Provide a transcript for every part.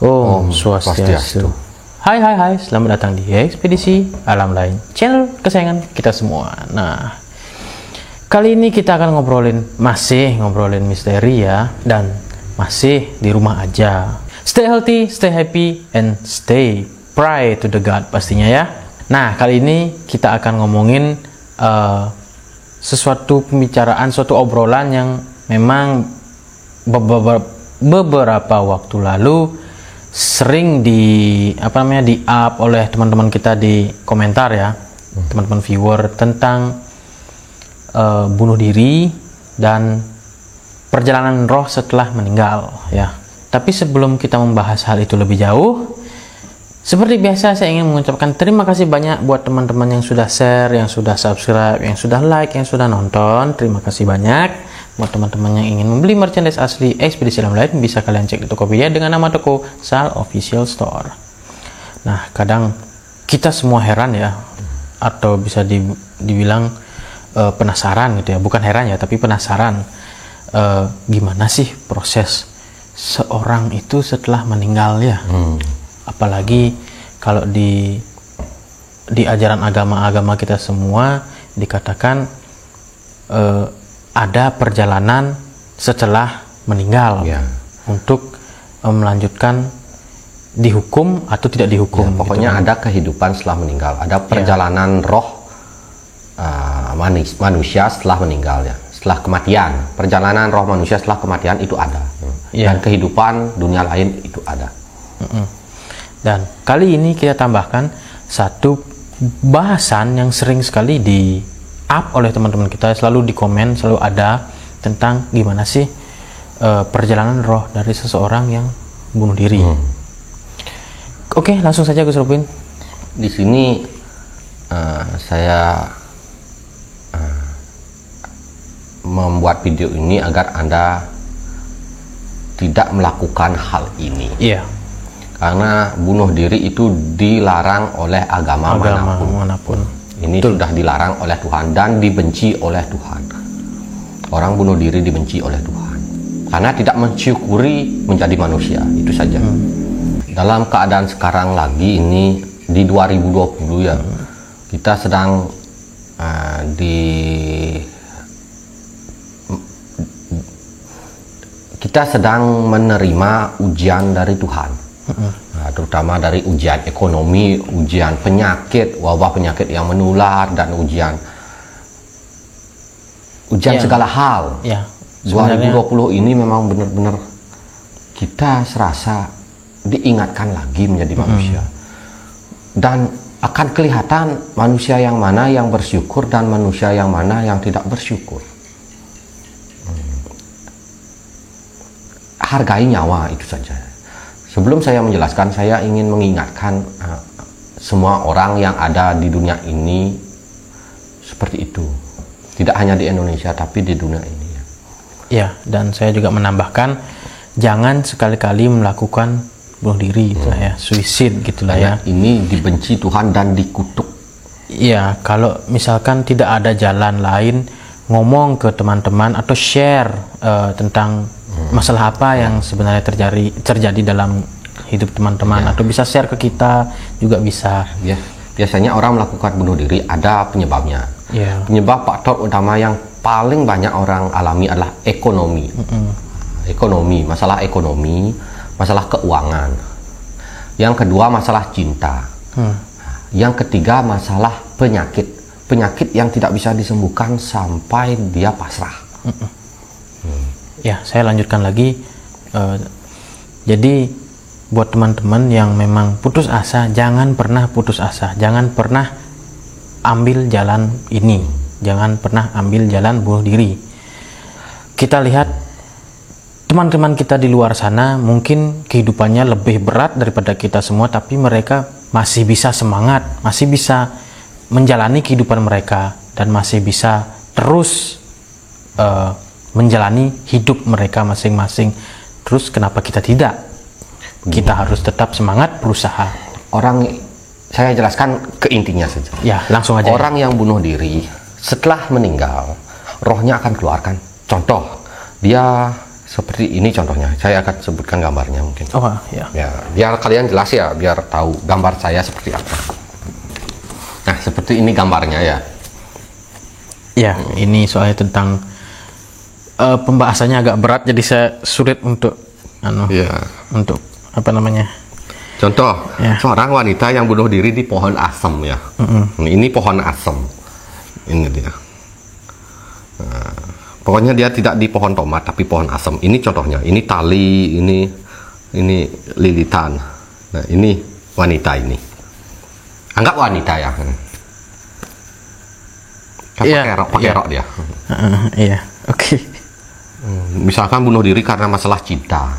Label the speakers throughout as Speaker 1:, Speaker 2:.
Speaker 1: Om Swastiastu. Hai, selamat datang di Ekspedisi Alam Lain, channel kesayangan kita semua. Nah, kali ini kita akan masih ngobrolin misteri ya, dan masih di rumah aja. Stay healthy, stay happy, and stay pray to the God pastinya ya. Nah, kali ini kita akan ngomongin suatu obrolan yang memang beberapa waktu lalu sering di up oleh teman-teman kita di komentar ya, teman-teman viewer, tentang bunuh diri dan perjalanan roh setelah meninggal ya. Tapi sebelum kita membahas hal itu lebih jauh, seperti biasa saya ingin mengucapkan terima kasih banyak buat teman-teman yang sudah share, yang sudah subscribe, yang sudah like, yang sudah nonton. Terima kasih banyak. Buat teman-teman yang ingin membeli merchandise asli Ekspedisi Alam Lain, bisa kalian cek di Tokopedia dengan nama toko Sal Official Store. Nah, kadang kita semua heran ya, atau bisa dibilang penasaran gitu ya. Bukan heran ya, tapi penasaran. Gimana sih proses seorang itu setelah meninggal ya? Apalagi kalau di ajaran agama kita semua dikatakan ada perjalanan setelah meninggal untuk melanjutkan dihukum atau tidak dihukum.
Speaker 2: Pokoknya gitu. Ada kehidupan setelah meninggal, ada perjalanan roh manusia setelah meninggal ya, setelah kematian. Perjalanan roh manusia setelah kematian itu ada, dan kehidupan dunia lain itu ada.
Speaker 1: Dan kali ini kita tambahkan satu bahasan yang sering sekali up oleh teman-teman kita, selalu di komen, selalu ada, tentang gimana sih perjalanan roh dari seseorang yang bunuh diri. Oke, langsung saja Gus Rupin.
Speaker 2: Di sini saya membuat video ini agar Anda tidak melakukan hal ini.
Speaker 1: Iya.
Speaker 2: Karena bunuh diri itu dilarang oleh agama manapun. Ini sudah dilarang oleh Tuhan dan dibenci oleh Tuhan. Orang bunuh diri dibenci oleh Tuhan karena tidak mensyukuri menjadi manusia, itu saja. Dalam keadaan sekarang lagi ini di 2020 ya, kita sedang kita sedang menerima ujian dari Tuhan. Terutama dari ujian ekonomi, ujian penyakit, wabah penyakit yang menular, dan ujian segala hal. 2020 ini memang benar-benar kita serasa diingatkan lagi menjadi manusia, dan akan kelihatan manusia yang mana yang bersyukur dan manusia yang mana yang tidak bersyukur. Hargai nyawa, itu saja. Sebelum saya menjelaskan, saya ingin mengingatkan semua orang yang ada di dunia ini seperti itu. Tidak hanya di Indonesia, tapi di dunia ini.
Speaker 1: Ya, dan saya juga menambahkan, jangan sekali-kali melakukan bunuh diri, ya, suicide gitulah ya.
Speaker 2: Ini dibenci Tuhan dan dikutuk.
Speaker 1: Iya, kalau misalkan tidak ada jalan lain, ngomong ke teman-teman atau share tentang masalah apa yang sebenarnya terjadi dalam hidup teman-teman, atau bisa share ke kita juga bisa.
Speaker 2: Ya, biasanya orang melakukan bunuh diri ada penyebabnya. Penyebab faktor utama yang paling banyak orang alami adalah ekonomi. Masalah ekonomi, masalah keuangan. Yang kedua masalah cinta. Yang ketiga masalah penyakit yang tidak bisa disembuhkan sampai dia pasrah.
Speaker 1: Ya, saya lanjutkan lagi. Jadi buat teman-teman yang memang putus asa, jangan pernah putus asa, jangan pernah ambil jalan ini, jangan pernah ambil jalan bunuh diri. Kita lihat teman-teman kita di luar sana mungkin kehidupannya lebih berat daripada kita semua, tapi mereka masih bisa semangat, masih bisa menjalani kehidupan mereka, dan masih bisa terus menjalani hidup mereka masing-masing. Terus kenapa kita tidak? Kita harus tetap semangat berusaha.
Speaker 2: Saya jelaskan ke intinya saja.
Speaker 1: Ya, langsung aja.
Speaker 2: Orang yang bunuh diri setelah meninggal, rohnya akan keluarkan. Contoh, dia Seperti ini contohnya. Saya akan sebutkan gambarnya mungkin.
Speaker 1: Oh ya.
Speaker 2: Ya, biar kalian jelas ya, biar tahu gambar saya seperti apa. Nah, seperti ini gambarnya ya.
Speaker 1: Ya, ini soalnya tentang pembahasannya agak berat, jadi saya sulit untuk untuk apa namanya.
Speaker 2: Contoh, seorang wanita yang bunuh diri di pohon asem ya. Ini pohon asem. Ini dia. Nah, pokoknya dia tidak di pohon tomat tapi pohon asem. Ini contohnya. Ini tali, ini lilitan. Nah, ini wanita ini. Anggap wanita ya. Kan pakai rok dia.
Speaker 1: Iya, oke.
Speaker 2: Misalkan bunuh diri karena masalah cinta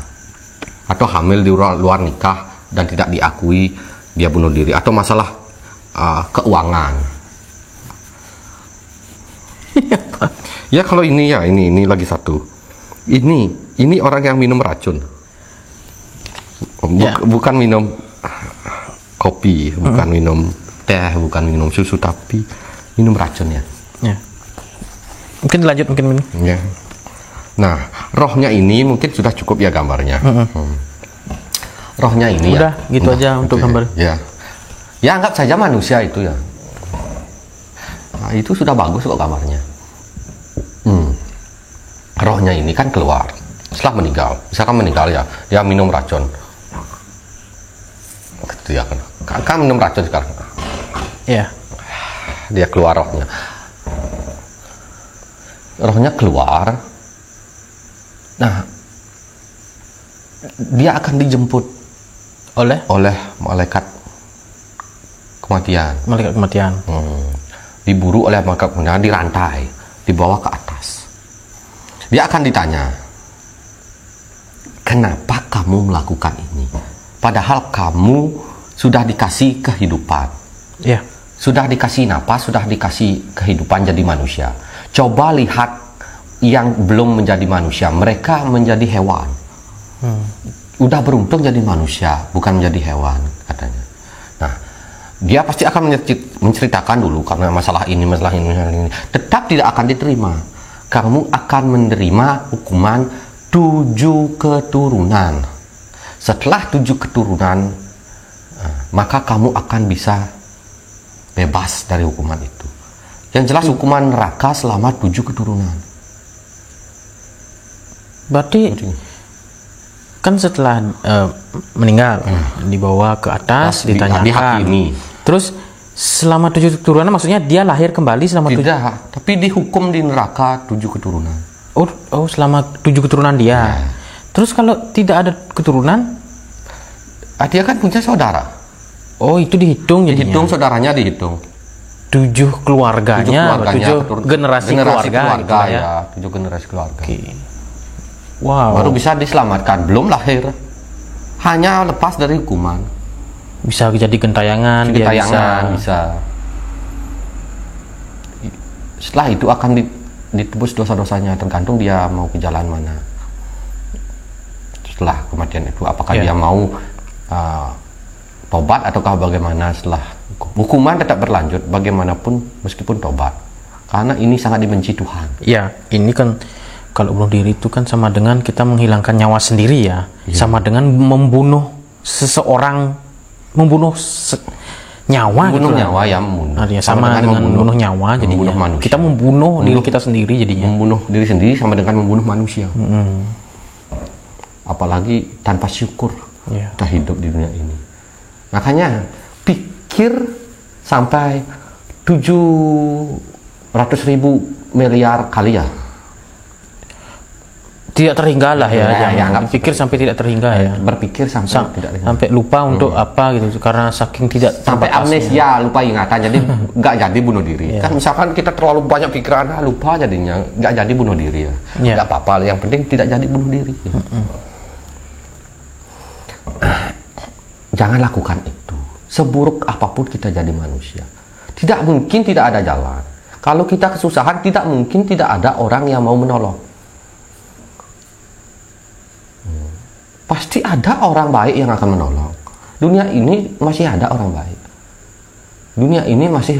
Speaker 2: atau hamil di luar nikah dan tidak diakui, dia bunuh diri, atau masalah keuangan. Ya kalau ini ya, ini lagi satu. Ini orang yang minum racun. Bukan minum kopi, bukan minum teh, bukan minum susu, tapi minum racun ya.
Speaker 1: Ya. Mungkin lanjut mungkin ini.
Speaker 2: Ya. Nah, rohnya ini mungkin sudah cukup ya gambarnya. Rohnya ini
Speaker 1: udah
Speaker 2: ya.
Speaker 1: Gitu aja untuk gambar.
Speaker 2: Ya. Ya anggap saja manusia itu ya. Nah, itu sudah bagus kok gambarnya. Rohnya ini kan keluar setelah meninggal. Misalkan meninggal ya, dia minum racun. Gitu ya kan minum racun sekarang.
Speaker 1: Iya.
Speaker 2: Dia keluar rohnya. Rohnya keluar. Nah, dia akan dijemput oleh malaikat kematian.
Speaker 1: Malaikat kematian.
Speaker 2: Diburu oleh malaikat kematian, dirantai, dibawa ke atas. Dia akan ditanya, kenapa kamu melakukan ini? Padahal kamu sudah dikasih kehidupan.
Speaker 1: Ya.
Speaker 2: Sudah dikasih napas, sudah dikasih kehidupan jadi manusia. Coba lihat yang belum menjadi manusia, mereka menjadi hewan. Udah beruntung jadi manusia, bukan menjadi hewan, katanya. Nah, dia pasti akan menceritakan dulu karena masalah ini. Tetap tidak akan diterima. Kamu akan menerima hukuman 7 keturunan. Setelah 7 keturunan, maka kamu akan bisa bebas dari hukuman itu. Yang jelas hukuman neraka selama 7 keturunan.
Speaker 1: Berarti kan setelah meninggal dibawa ke atas, ditanyakan. Terus selama 7 keturunan maksudnya dia lahir kembali selama
Speaker 2: tapi dihukum di neraka 7 keturunan.
Speaker 1: Oh selama 7 keturunan dia. Ya. Terus kalau tidak ada keturunan,
Speaker 2: dia kan punya saudara.
Speaker 1: Oh itu dihitung jadinya.
Speaker 2: Dihitung saudaranya dihitung.
Speaker 1: 7 keluarganya, 7 generasi keluarga
Speaker 2: ya. 7 generasi keluarga.
Speaker 1: Okay. Wow.
Speaker 2: Baru bisa diselamatkan, belum lahir. Hanya lepas dari hukuman.
Speaker 1: Bisa jadi gentayangan,
Speaker 2: bisa. Setelah itu akan ditebus dosa-dosanya, tergantung dia mau ke jalan mana. Setelah kematian itu, apakah dia mau tobat ataukah bagaimana setelah hukuman tetap berlanjut bagaimanapun meskipun tobat. Karena ini sangat dibenci Tuhan.
Speaker 1: Ya, ini kan kalau bunuh diri itu kan sama dengan kita menghilangkan nyawa sendiri ya. Sama dengan membunuh seseorang, membunuh nyawa
Speaker 2: membunuh
Speaker 1: gitu
Speaker 2: nyawa ya, membunuh.
Speaker 1: Artinya sama dengan membunuh nyawa jadinya. Kita membunuh diri kita sendiri jadinya.
Speaker 2: Membunuh diri sendiri sama dengan membunuh manusia. Apalagi tanpa syukur kita hidup di dunia ini. Makanya pikir sampai 700.000 miliar kali ya.
Speaker 1: Tidak terhingga lah jangan pikir sampai tidak terhingga ya.
Speaker 2: Berpikir sampai tidak terhingga.
Speaker 1: Sampai lupa untuk apa gitu karena saking tidak
Speaker 2: sampai amnesia, lupa ingatan, jadi nggak jadi bunuh diri. Kan misalkan kita terlalu banyak pikiran, lupa jadinya nggak jadi bunuh diri ya. Nggak apa-apa, yang penting tidak jadi bunuh diri. Jangan lakukan itu. Seburuk apapun kita jadi manusia, tidak mungkin tidak ada jalan. Kalau kita kesusahan, tidak mungkin tidak ada orang yang mau menolong. Pasti ada orang baik yang akan menolong. Dunia ini masih ada orang baik. Dunia ini masih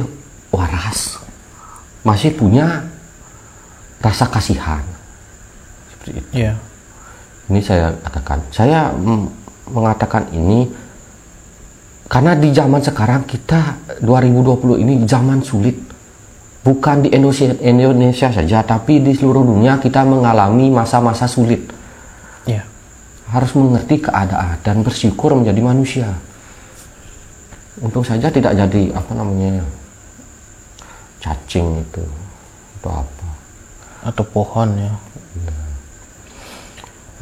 Speaker 2: waras, masih punya rasa kasihan. Seperti itu. Ini saya katakan, mengatakan ini karena di zaman sekarang kita 2020 ini zaman sulit. Bukan di Indonesia saja, tapi di seluruh dunia kita mengalami masa-masa sulit.
Speaker 1: Ya.
Speaker 2: Harus mengerti keadaan dan bersyukur menjadi manusia. Untung saja tidak jadi cacing itu atau apa.
Speaker 1: Atau pohon ya.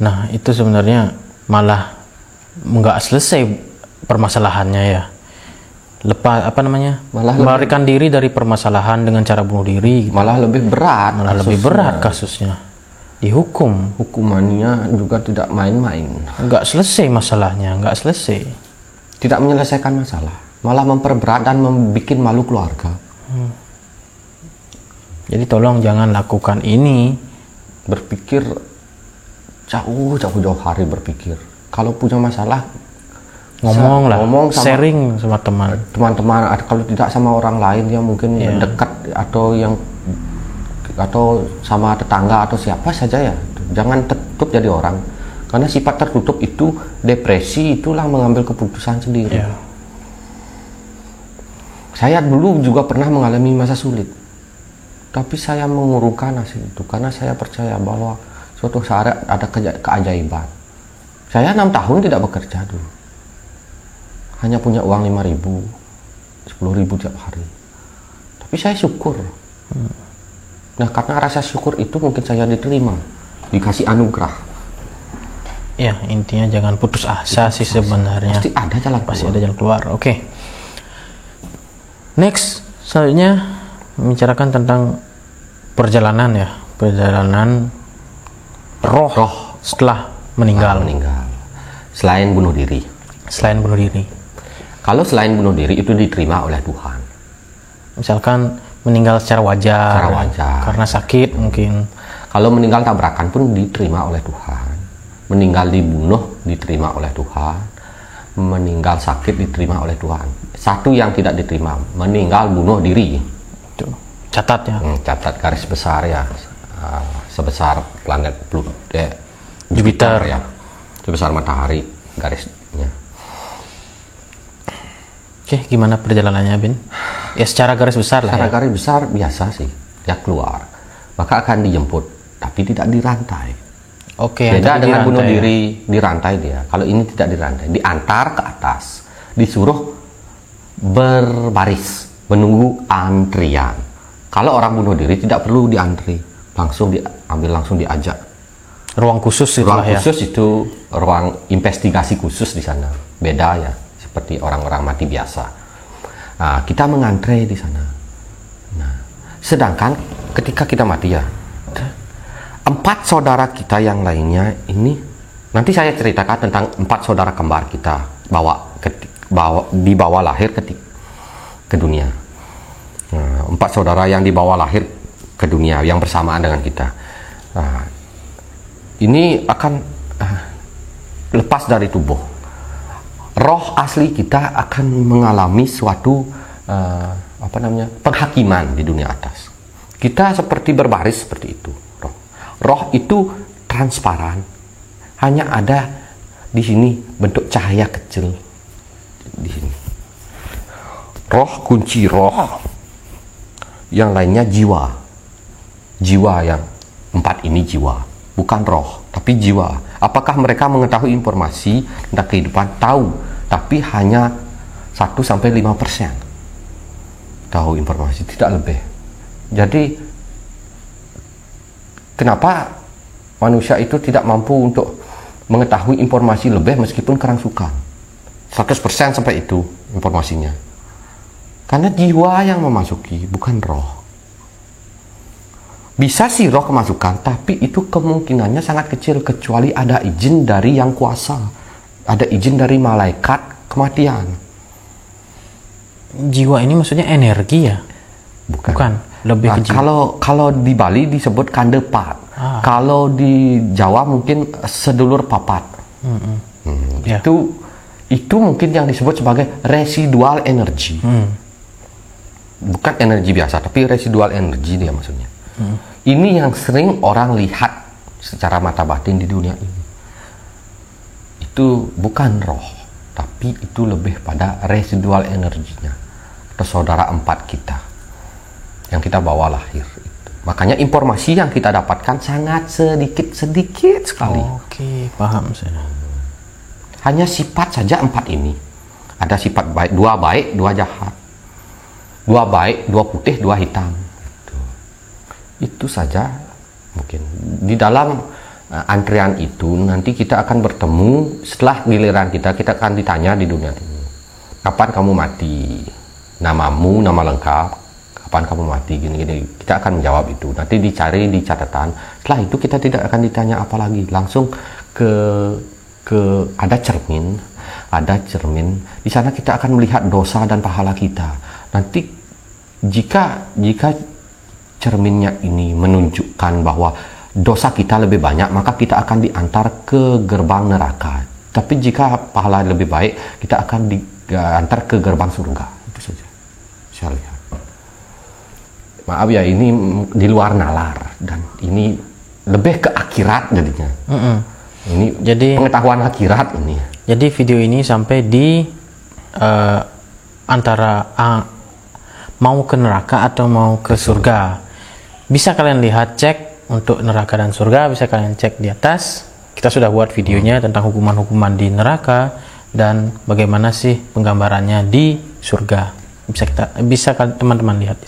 Speaker 1: Nah, itu sebenarnya malah nggak selesai permasalahannya ya. Malah melarikan diri dari permasalahan dengan cara bunuh diri.
Speaker 2: Malah lebih berat.
Speaker 1: Lebih berat kasusnya. Dihukum.
Speaker 2: Hukumannya juga tidak main-main.
Speaker 1: Nggak selesai masalahnya, nggak selesai.
Speaker 2: Tidak menyelesaikan masalah, malah memperberat dan membuat malu keluarga.
Speaker 1: Jadi tolong jangan lakukan ini.
Speaker 2: Berpikir jauh hari berpikir. Kalau punya masalah, ngomong
Speaker 1: sharing sama
Speaker 2: teman-teman. Kalau tidak sama orang lain yang mungkin dekat atau sama tetangga atau siapa saja ya. Jangan tertutup jadi orang. Karena sifat tertutup itu depresi, itulah mengambil keputusan sendiri.
Speaker 1: Yeah.
Speaker 2: Saya dulu juga pernah mengalami masa sulit. Tapi saya mengurungkan hasil itu karena saya percaya bahwa suatu saat ada keajaiban. Saya 6 tahun tidak bekerja dulu. Hanya punya uang 5.000, 10.000 tiap hari. Tapi saya syukur. Nah, karena rasa syukur itu mungkin saya diterima, dikasih anugerah.
Speaker 1: Ya, intinya jangan putus asa sih sebenarnya.
Speaker 2: Pasti ada jalan
Speaker 1: keluar. Oke. Next, selanjutnya membicarakan tentang perjalanan ya. Perjalanan roh setelah meninggal.
Speaker 2: Selain bunuh diri. Kalau selain bunuh diri itu diterima oleh Tuhan.
Speaker 1: Misalkan meninggal secara wajar. Karena sakit mungkin.
Speaker 2: Kalau meninggal tabrakan pun diterima oleh Tuhan. Meninggal dibunuh diterima oleh Tuhan. Meninggal sakit diterima oleh Tuhan. Satu yang tidak diterima, meninggal bunuh diri.
Speaker 1: Itu. Catat ya.
Speaker 2: Catat garis besar ya. Sebesar planet
Speaker 1: Jupiter
Speaker 2: ya. Sebesar matahari garisnya.
Speaker 1: Oke, gimana perjalanannya, Bin? Ya secara garis besar lah.
Speaker 2: Secara garis besar biasa sih. Dia keluar, maka akan dijemput, tapi tidak dirantai.
Speaker 1: Oke.
Speaker 2: Beda dengan bunuh diri, dirantai dia. Kalau ini tidak dirantai, diantar ke atas, disuruh berbaris menunggu antrian. Kalau orang bunuh diri tidak perlu diantri, langsung diambil, langsung diajak.
Speaker 1: Ruang khusus itu
Speaker 2: ruang khusus itu ruang investigasi khusus di sana. Beda ya, seperti orang-orang mati biasa. Nah, kita mengantre di sana. Nah, sedangkan ketika kita mati ya, 4 saudara kita yang lainnya ini, nanti saya ceritakan tentang 4 saudara kembar kita dibawa lahir ke dunia. Nah, 4 saudara yang dibawa lahir ke dunia yang bersamaan dengan kita. Nah, ini akan lepas dari tubuh. Roh asli kita akan mengalami suatu penghakiman di dunia atas. Kita seperti berbaris seperti itu. Roh itu transparan, hanya ada di sini bentuk cahaya kecil di sini. Roh, kunci roh. Yang lainnya jiwa. Jiwa yang 4 ini jiwa, bukan roh, tapi jiwa. Apakah mereka mengetahui informasi tentang kehidupan? Tahu, tapi hanya 1-5% tahu informasi, tidak lebih. Jadi kenapa manusia itu tidak mampu untuk mengetahui informasi lebih meskipun kerangsukan 100% sampai itu informasinya? Karena jiwa yang memasuki, bukan roh. Bisa sih roh kemasukan, tapi itu kemungkinannya sangat kecil kecuali ada izin dari yang kuasa, ada izin dari malaikat kematian.
Speaker 1: Jiwa ini maksudnya energi ya? Bukan. Lebih ke jiwa.
Speaker 2: Kalau di Bali disebut kandepat. Kalau di Jawa mungkin sedulur papat.
Speaker 1: Ya.
Speaker 2: Itu mungkin yang disebut sebagai residual energy. Bukan energi biasa, tapi residual energy dia maksudnya. Ini yang sering orang lihat secara mata batin di dunia ini. itu bukan roh, tapi itu lebih pada residual energinya atau saudara empat kita yang kita bawa lahir. Makanya informasi yang kita dapatkan sangat sedikit sekali.
Speaker 1: Oke, paham saya.
Speaker 2: Hanya sifat saja empat ini. Ada sifat baik, dua jahat. Dua baik, dua putih, dua hitam. Itu saja mungkin. Di dalam antrian itu nanti kita akan bertemu setelah giliran kita akan ditanya di dunia ini. Kapan kamu mati? Namamu, nama lengkap. Kapan kamu mati? Gini-gini. Kita akan menjawab itu. Nanti dicari di catatan. Setelah itu kita tidak akan ditanya apa lagi. Langsung ke ada cermin. Di sana kita akan melihat dosa dan pahala kita. Nanti jika cerminnya ini menunjukkan bahwa dosa kita lebih banyak, maka kita akan diantar ke gerbang neraka. Tapi jika pahala lebih baik, kita akan diantar ke gerbang surga. Itu saja saya lihat. Maaf ya, ini di luar nalar dan ini lebih ke akhirat jadinya. Ini jadi pengetahuan akhirat ini.
Speaker 1: Jadi video ini sampai di antara mau ke neraka atau mau ke surga. Bisa kalian lihat, cek untuk neraka dan surga, bisa kalian cek di atas. Kita sudah buat videonya tentang hukuman-hukuman di neraka dan bagaimana sih penggambarannya di surga. Bisa teman-teman lihat.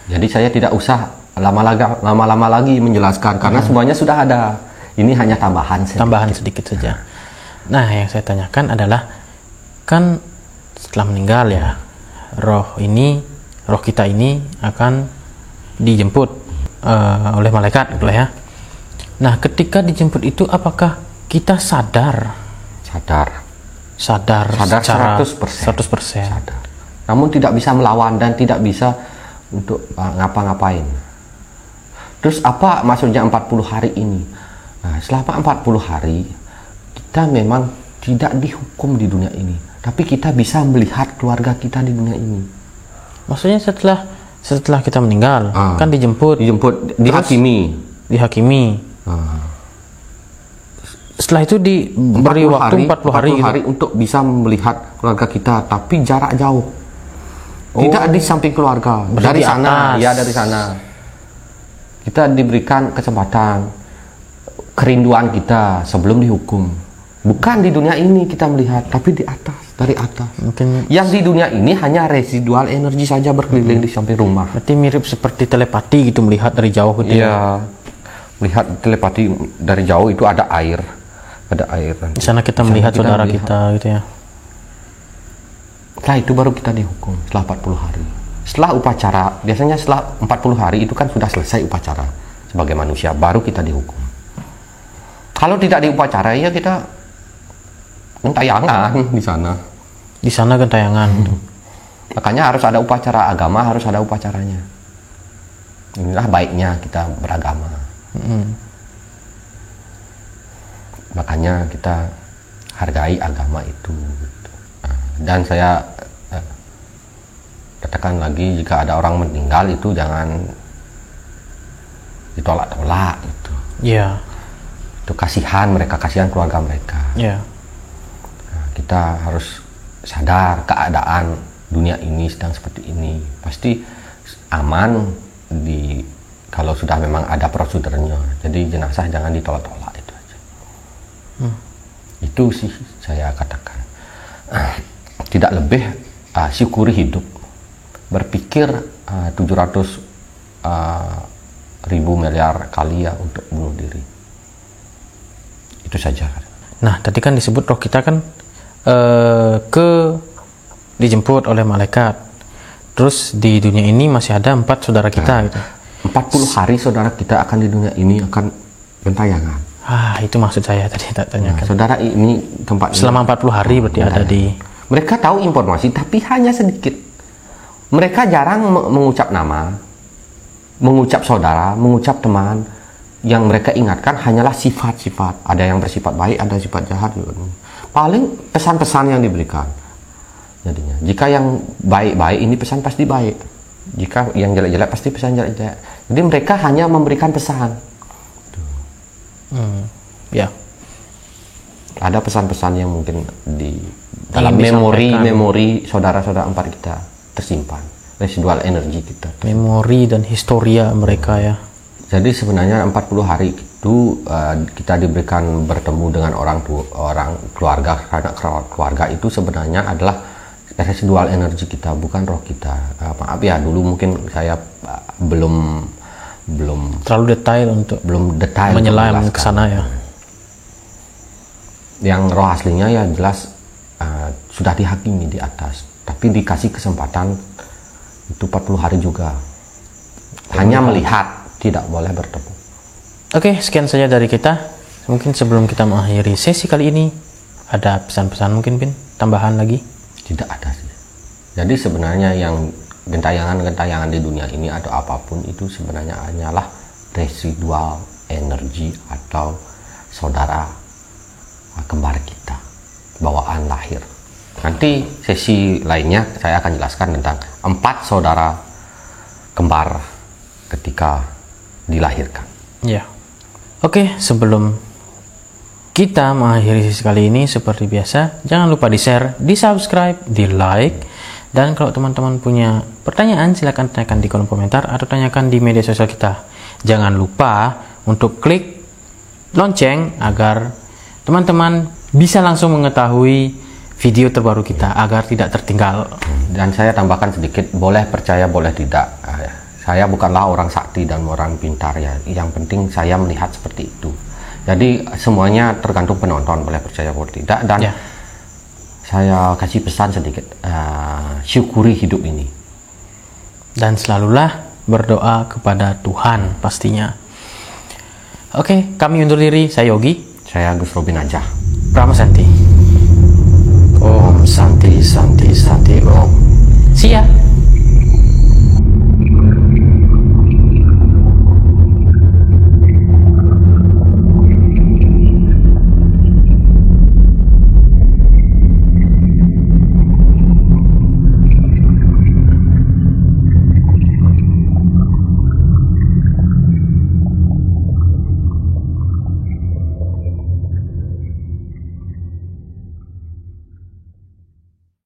Speaker 2: Jadi saya tidak usah lama-lama lagi menjelaskan karena semuanya sudah ada. Ini hanya tambahan
Speaker 1: sedikit saja. Nah, yang saya tanyakan adalah, kan setelah meninggal ya, roh kita ini akan dijemput oleh malaikat gitu ya. Nah, ketika dijemput itu apakah kita sadar secara 100%.
Speaker 2: Sadar. Namun tidak bisa melawan dan tidak bisa untuk ngapa-ngapain. Terus apa maksudnya 40 hari ini? Nah, selama 40 hari kita memang tidak dihukum di dunia ini, tapi kita bisa melihat keluarga kita di dunia ini.
Speaker 1: Maksudnya setelah kita meninggal kan dijemput, dihakimi. Setelah itu diberi waktu 40 hari
Speaker 2: untuk bisa melihat keluarga kita, tapi jarak jauh. Tidak di samping keluarga, dari sana. Kita diberikan kesempatan, kerinduan kita sebelum dihukum. Bukan di dunia ini kita melihat, tapi di atas, dari atas.
Speaker 1: Mungkin
Speaker 2: yang di dunia ini hanya residual energi saja berkeliling di samping rumah.
Speaker 1: Berarti mirip seperti telepati gitu, melihat dari jauh gitu.
Speaker 2: Iya, melihat telepati dari jauh itu ada air.
Speaker 1: Di sana kita melihat saudara kita gitu ya.
Speaker 2: Setelah itu baru kita dihukum setelah 40 hari. Setelah upacara, biasanya setelah 40 hari itu kan sudah selesai upacara sebagai manusia, baru kita dihukum. Kalau tidak diupacara ya kita gentayangan di sana.
Speaker 1: Di sana gentayangan.
Speaker 2: Makanya harus ada upacara agama, harus ada upacaranya. Inilah baiknya kita beragama. Makanya kita hargai agama itu. Dan saya katakan lagi, jika ada orang meninggal itu jangan ditolak-tolak itu.
Speaker 1: Iya.
Speaker 2: Itu kasihan keluarga mereka.
Speaker 1: Iya.
Speaker 2: Nah, kita harus sadar keadaan dunia ini sedang seperti ini. Pasti aman kalau sudah memang ada prosedurnya. Jadi jenazah jangan ditolak-tolak, itu aja. Itu sih saya katakan. Tidak lebih syukuri hidup, berpikir 700 ribu miliar kali ya untuk bunuh diri. Itu saja.
Speaker 1: Nah, tadi kan disebut roh kita kan dijemput oleh malaikat. Terus di dunia ini masih ada 4 saudara kita gitu.
Speaker 2: 40 hari saudara kita akan di dunia ini akan gentayangan.
Speaker 1: Itu maksud saya tadi tak tanyakan.
Speaker 2: Nah, saudara ini tempat
Speaker 1: selama 40 hari berarti ada di.
Speaker 2: Mereka tahu informasi tapi hanya sedikit. Mereka jarang mengucap nama, mengucap saudara, mengucap teman. Yang mereka ingatkan hanyalah sifat-sifat. Ada yang bersifat baik, ada sifat jahat. Paling pesan-pesan yang diberikan. Jadinya, jika yang baik-baik ini pesan pasti baik. Jika yang jelek-jelek pasti pesan jelek-jelek. Jadi mereka hanya memberikan pesan.
Speaker 1: Ya.
Speaker 2: ada pesan-pesan yang mungkin di dalam memori saudara-saudara empat kita tersimpan, residual energi kita.
Speaker 1: Memori dan historia mereka ya.
Speaker 2: Jadi sebenarnya 40 hari itu kita diberikan bertemu dengan orang keluarga, karena keluarga itu sebenarnya adalah residual energi kita, bukan roh kita. Maaf ya, dulu mungkin saya belum
Speaker 1: terlalu detail untuk menyelam ke sana ya.
Speaker 2: Yang roh aslinya ya jelas sudah dihakimi di atas, tapi dikasih kesempatan itu 40 hari juga. Hanya melihat, tidak boleh bertemu.
Speaker 1: Oke, sekian saja dari kita. Mungkin sebelum kita mengakhiri sesi kali ini, ada pesan-pesan mungkin, Pin? Tambahan lagi?
Speaker 2: Tidak ada sih. Jadi sebenarnya yang gentayangan-gentayangan di dunia ini atau apapun itu sebenarnya hanyalah residual energi atau saudara kembar kita, bawaan lahir. Nanti sesi lainnya saya akan jelaskan tentang 4 saudara kembar ketika dilahirkan.
Speaker 1: Ya. Oke, sebelum kita mengakhiri sesi kali ini, seperti biasa, jangan lupa di-share, di-subscribe, di-like, dan kalau teman-teman punya pertanyaan silahkan tanyakan di kolom komentar atau tanyakan di media sosial kita. Jangan lupa untuk klik lonceng agar teman-teman bisa langsung mengetahui video terbaru kita agar tidak tertinggal.
Speaker 2: Dan saya tambahkan sedikit, boleh percaya boleh tidak. Saya bukanlah orang sakti dan orang pintar ya. Yang penting saya melihat seperti itu. Jadi semuanya tergantung penonton, boleh percaya boleh tidak. Dan ya, saya kasih pesan sedikit, syukuri hidup ini.
Speaker 1: Dan selalulah berdoa kepada Tuhan pastinya. Oke, kami undur diri. Saya Yogi.
Speaker 2: Saya Gus Robin aja.
Speaker 1: Brahma Santi.
Speaker 2: Om Santi Santi Santi Om.
Speaker 1: See ya.